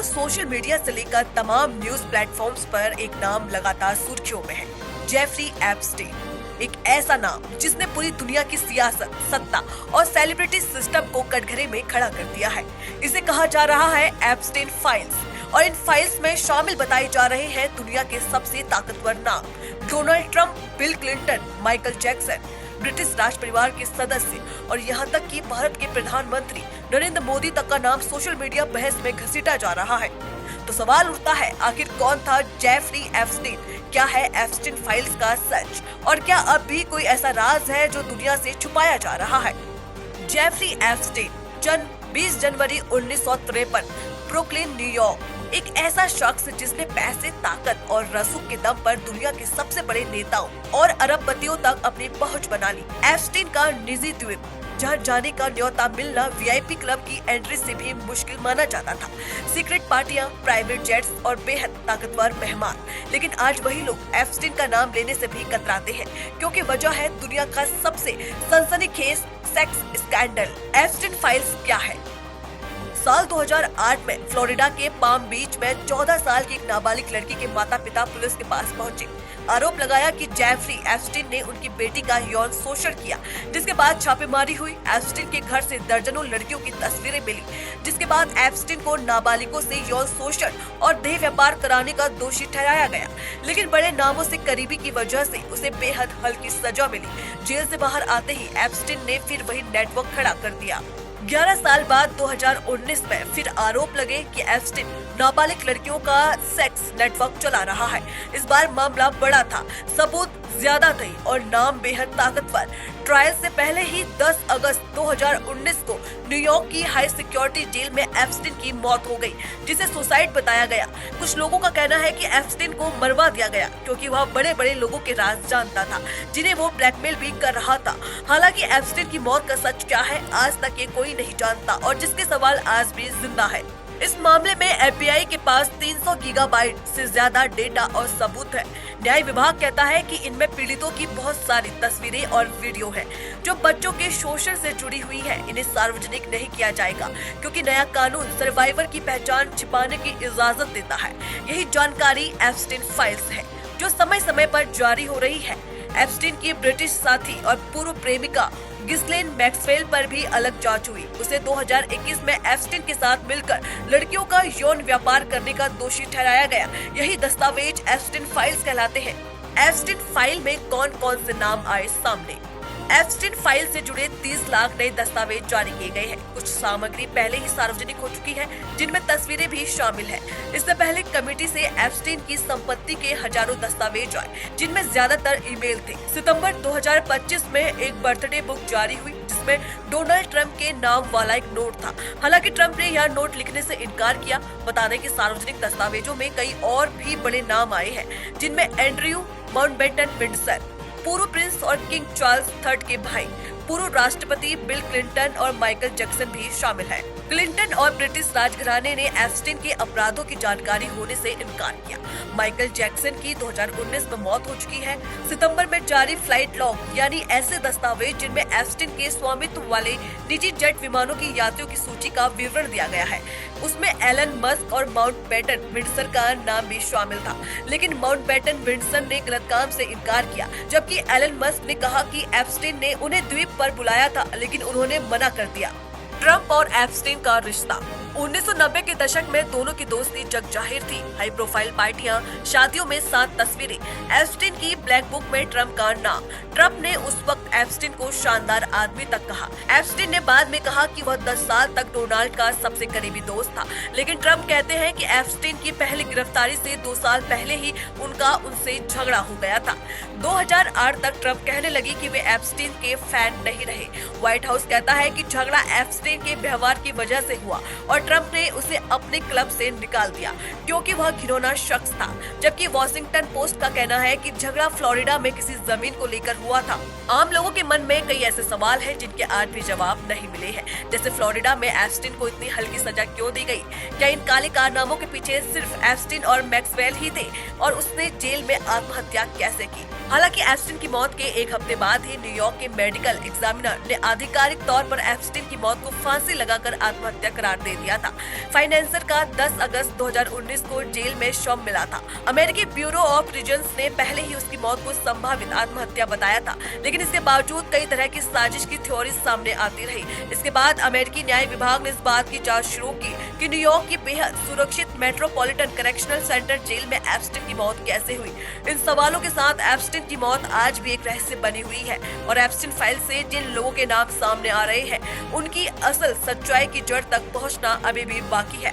Social media से लेकर तमाम न्यूज प्लेटफॉर्म्स पर एक नाम लगातार सुर्खियों में है, जेफरी एप्स्टीन। एक ऐसा नाम जिसने पूरी दुनिया की सियासत, सत्ता और सेलिब्रिटी सिस्टम को कटघरे में खड़ा कर दिया है। इसे कहा जा रहा है एप्स्टीन फाइल्स और इन फाइल्स में शामिल बताए जा रहे हैं दुनिया के सबसे ताकतवर नाम, Donald Trump, Bill Clinton, Michael Jackson, British राज परिवार के सदस्य और यहाँ तक कि भारत के प्रधानमंत्री नरेंद्र मोदी तक का नाम सोशल मीडिया बहस में घसीटा जा रहा है। तो सवाल उठता है, आखिर कौन था जेफरी एप्स्टीन? क्या है एप्स्टीन फाइल्स का सच और क्या अब भी कोई ऐसा राज है जो दुनिया से छुपाया जा रहा है? जेफरी एप्स्टीन जन्म 20 जनवरी 1953, ब्रुकलिन, न्यूयॉर्क। एक ऐसा शख्स जिसने पैसे, ताकत और रसूख के दम पर दुनिया के सबसे बड़े नेताओं और अरबपतियों तक अपनी पहुंच बना ली। एप्स्टीन का निजी द्वीप, जहां जाने का न्योता मिलना वीआईपी क्लब की एंट्री से भी मुश्किल माना जाता था। सीक्रेट पार्टियां, प्राइवेट जेट्स और बेहद ताकतवर मेहमान। लेकिन आज वही लोग एप्स्टीन का नाम लेने से भी कतराते हैं, क्योंकि वजह है दुनिया का सबसे सनसनीखेज सेक्स स्कैंडल। एप्स्टीन फाइल्स क्या है? साल 2008 में फ्लोरिडा के पाम बीच में 14 साल की एक नाबालिग लड़की के माता पिता पुलिस के पास पहुंचे। आरोप लगाया कि जेफरी एप्स्टीन ने उनकी बेटी का यौन शोषण किया, जिसके बाद छापेमारी हुई। एप्स्टीन के घर से दर्जनों लड़कियों की तस्वीरें मिली, जिसके बाद एप्स्टीन को नाबालिगों से यौन शोषण और देह व्यापार कराने का दोषी ठहराया गया। लेकिन बड़े नामों से करीबी की वजह से उसे बेहद हल्की सजा मिली। जेल से बाहर आते ही एप्स्टीन ने फिर वही नेटवर्क खड़ा कर दिया। 11 साल बाद 2019 में फिर आरोप लगे कि एप्स्टीन नाबालिग लड़कियों का सेक्स नेटवर्क चला रहा है। इस बार मामला बड़ा था, सबूत ज्यादा थे और नाम बेहद ताकतवर। ट्रायल से पहले ही 10 अगस्त 2019 को न्यूयॉर्क की हाई सिक्योरिटी जेल में एप्स्टीन की मौत हो गई, जिसे सुसाइड बताया गया। कुछ लोगों का कहना है कि एप्स्टीन को मरवा दिया गया क्योंकि वह बड़े बड़े लोगों के राज जानता था, जिन्हें वो ब्लैकमेल भी कर रहा था। हालांकि एप्स्टीन की मौत का सच क्या है, आज तक ये कोई नहीं जानता और जिसके सवाल आज भी जिंदा है। इस मामले में एफबीआई के पास 300 गीगाबाइट से ज्यादा डेटा और सबूत है। न्याय विभाग कहता है कि इनमें पीड़ितों की बहुत सारी तस्वीरें और वीडियो है जो बच्चों के शोषण से जुड़ी हुई है। इन्हें सार्वजनिक नहीं किया जाएगा क्योंकि नया कानून सर्वाइवर की पहचान छिपाने की इजाजत देता है। यही जानकारी एप्स्टीन फाइल्स है जो समय समय पर जारी हो रही है। एप्स्टीन की ब्रिटिश साथी और पूर्व प्रेमिका गिस्लेन मैक्सवेल पर भी अलग जांच हुई। उसे 2021 में एप्स्टीन के साथ मिलकर लड़कियों का यौन व्यापार करने का दोषी ठहराया गया। यही दस्तावेज एप्स्टीन फाइल्स कहलाते हैं। एप्स्टीन फाइल में कौन कौन से नाम आए सामने? एप्स्टीन फाइल से जुड़े 30 लाख नए दस्तावेज जारी किए गए हैं। कुछ सामग्री पहले ही सार्वजनिक हो चुकी है, जिनमें तस्वीरें भी शामिल हैं। इससे पहले कमेटी से एप्स्टीन की संपत्ति के हजारों दस्तावेज आए, जिनमें ज्यादातर ईमेल थे। सितंबर 2025 में एक बर्थडे बुक जारी हुई, जिसमें डोनाल्ड ट्रंप के नाम वाला एक नोट था। हालांकि ट्रंप ने यह नोट लिखने से इनकार किया। बता दें कि सार्वजनिक दस्तावेजों में कई और भी बड़े नाम आए हैं, जिनमें एंड्रयू माउंटबेटन विंडसर, पूर्व प्रिंस और किंग चार्ल्स III के भाई, पूर्व राष्ट्रपति बिल क्लिंटन और माइकल जैक्सन भी शामिल है। क्लिंटन और ब्रिटिश राजघराने ने एप्स्टीन के अपराधों की जानकारी होने से इनकार किया। माइकल जैक्सन की 2019 में मौत हो चुकी है। सितंबर में जारी फ्लाइट लॉग यानी ऐसे दस्तावेज जिनमें एप्स्टीन के स्वामित्व वाले निजी जेट विमानों की यात्रियों की सूची का विवरण दिया गया है। उसमें एलन मस्क और माउंटबेटन विंडसर का नाम भी शामिल था, लेकिन माउंटबेटन विंडसर ने गलत काम से इनकार किया, जबकि एलन मस्क ने कहा कि एप्स्टीन ने उन्हें द्वीप पर बुलाया था, लेकिन उन्होंने मना कर दिया। ट्रंप और एप्स्टीन का रिश्ता 1990 के दशक में दोनों की दोस्ती जग जाहिर थी। हाई प्रोफाइल पार्टियां, शादियों में 7 तस्वीरें, एप्स्टीन की ब्लैक बुक में ट्रंप का नाम। ट्रंप ने उस वक्त एप्स्टीन को शानदार आदमी तक कहा। एप्स्टीन ने बाद में कहा कि वह 10 साल तक डोनाल्ड का सबसे करीबी दोस्त था, लेकिन ट्रंप कहते हैं कि एप्स्टीन की पहली गिरफ्तारी से 2 साल पहले ही उनसे झगड़ा हो गया था। 2008 तक ट्रंप कहने लगी कि वे एप्स्टीन के फैन नहीं रहे। व्हाइट हाउस कहता है कि झगड़ा एप्स्टीन के व्यवहार की वजह से हुआ और ट्रंप ने उसे अपने क्लब से निकाल दिया क्योंकि वह घिनौना शख्स था। जबकि वॉशिंगटन पोस्ट का कहना है कि झगड़ा फ्लोरिडा में किसी जमीन को लेकर हुआ था। आम लोगों के मन में कई ऐसे सवाल हैं जिनके आज भी जवाब नहीं मिले हैं, जैसे फ्लोरिडा में एप्स्टीन को इतनी हल्की सजा क्यों दी गई? क्या इन काले कारनामों के पीछे सिर्फ एप्स्टीन और मैक्सवेल ही थे और उसने जेल में आत्महत्या कैसे की? हालांकि एप्स्टीन की मौत के 1 हफ्ते बाद ही न्यूयॉर्क के मेडिकल एग्जामिनर ने आधिकारिक तौर पर एप्स्टीन की मौत को फांसी लगाकर आत्महत्या करार दे दिया गया था। फाइनेंसर का 10 अगस्त 2019 को जेल में शव मिला था। अमेरिकी ब्यूरो ऑफ प्रिजन्स ने पहले ही उसकी मौत को संभावित आत्महत्या बताया था, लेकिन इसके बावजूद कई तरह की साजिश की थ्योरी सामने आती रही। इसके बाद अमेरिकी न्याय विभाग ने इस बात की जांच शुरू की कि न्यूयॉर्क की बेहद सुरक्षित मेट्रोपॉलिटन करेक्शनल सेंटर जेल में एप्स्टीन की मौत कैसे हुई। इन सवालों के साथ एप्स्टीन की मौत आज भी एक रहस्य बनी हुई है और एप्स्टीन फाइल से जिन लोगों के नाम सामने आ रहे हैं, उनकी असल सच्चाई की जड़ तक पहुंचना अभी भी बाकी है।